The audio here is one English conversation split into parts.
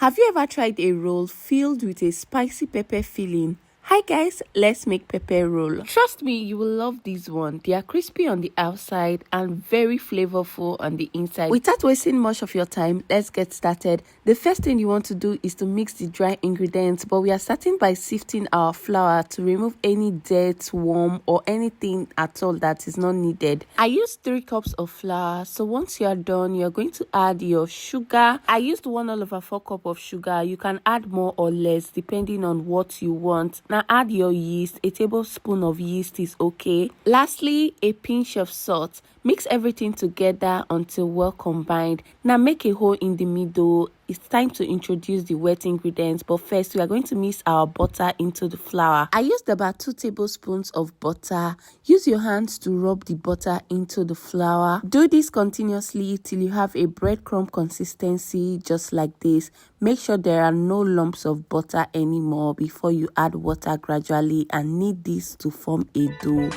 Have you ever tried a roll filled with a spicy pepper filling? Hi guys, let's make pepper roll. Trust me, you will love this one. They are crispy on the outside and very flavorful on the inside. Without wasting much of your time, let's get started. The first thing you want to do is to mix the dry ingredients, but we are starting by sifting our flour to remove any dirt, worm, or anything at all that is not needed. I used 3 cups of flour, so once you are done, you are going to add your sugar. I used 1/4 cup of sugar. You can add more or less depending on what you want. Now add your yeast. A tablespoon of yeast is okay. Lastly, a pinch of salt. Mix everything together until well combined. Now make a hole in the middle. It's time to introduce the wet ingredients, but first we are going to mix our butter into the flour. I used about 2 tablespoons of butter. Use your hands to rub the butter into the flour. Do this continuously till you have a breadcrumb consistency, just like this. Make sure there are no lumps of butter anymore before you add water gradually, and knead this to form a dough.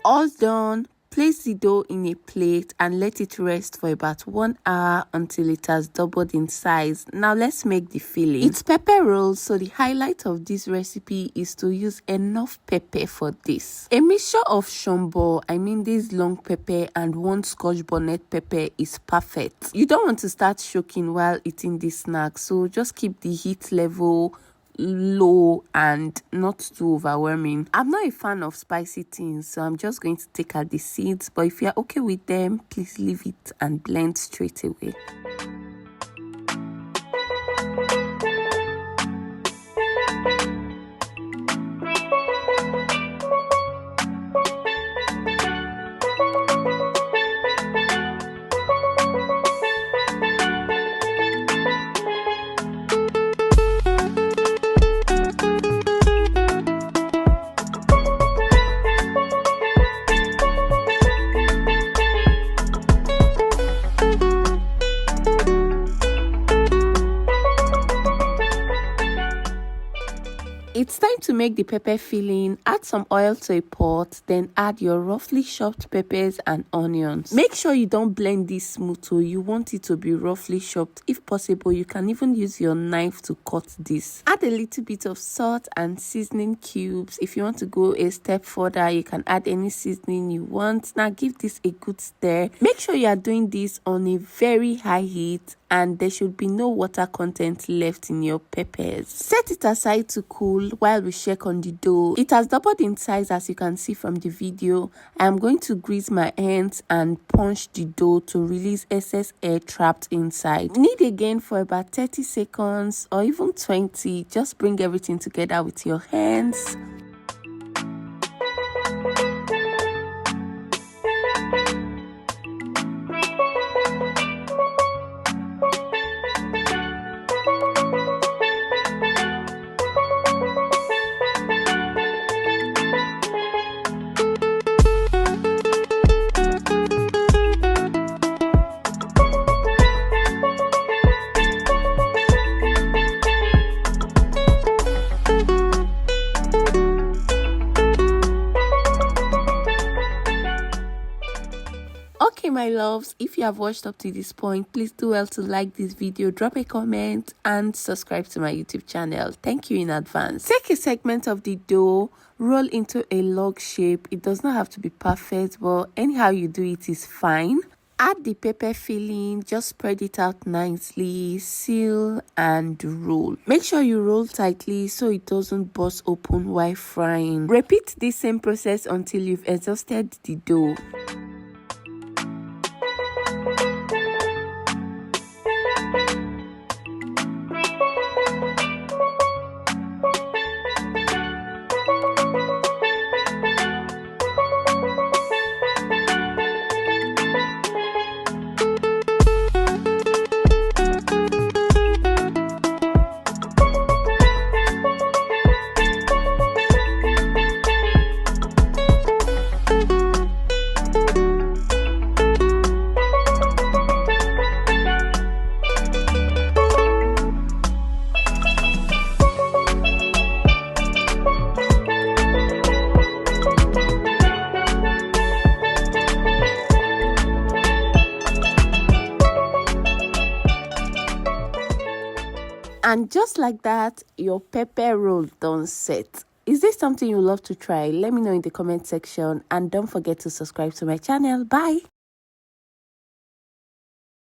All done. Place the dough in a plate and let it rest for about 1 hour until it has doubled in size. Now let's make the filling. It's pepper rolls, so the highlight of this recipe is to use enough pepper for this. A mixture of shombo, this long pepper, and 1 scotch bonnet pepper is perfect. You don't want to start choking while eating this snack, so just keep the heat level low and not too overwhelming. I'm not a fan of spicy things, so I'm just going to take out the seeds, but if you're okay with them, please leave it and blend straight away. It's time to make the pepper filling. Add some oil to a pot, then add your roughly chopped peppers and onions. Make sure you don't blend this smooth, so you want it to be roughly chopped. If possible, you can even use your knife to cut this. Add a little bit of salt and seasoning cubes. If you want to go a step further, you can add any seasoning you want. Now give this a good stir. Make sure you are doing this on a very high heat, and there should be no water content left in your peppers. Set it aside to cool while we check on the dough. It has doubled in size, as you can see from the video. I am going to grease my hands and punch the dough to release excess air trapped inside. Knead again for about 30 seconds or even 20. Just bring everything together with your hands. Okay, my loves, if you have watched up to this point, please do well to like this video, drop a comment, and subscribe to my YouTube channel. Thank you in advance. Take a segment of the dough, roll into a log shape. It does not have to be perfect, but anyhow you do it is fine. Add the pepper filling, just spread it out nicely, seal and roll. Make sure you roll tightly so it doesn't burst open while frying. Repeat this same process until you've exhausted the dough. And just like that, your pepper roll done set. Is this something you love to try? Let me know in the comment section, and don't forget to subscribe to my channel. Bye.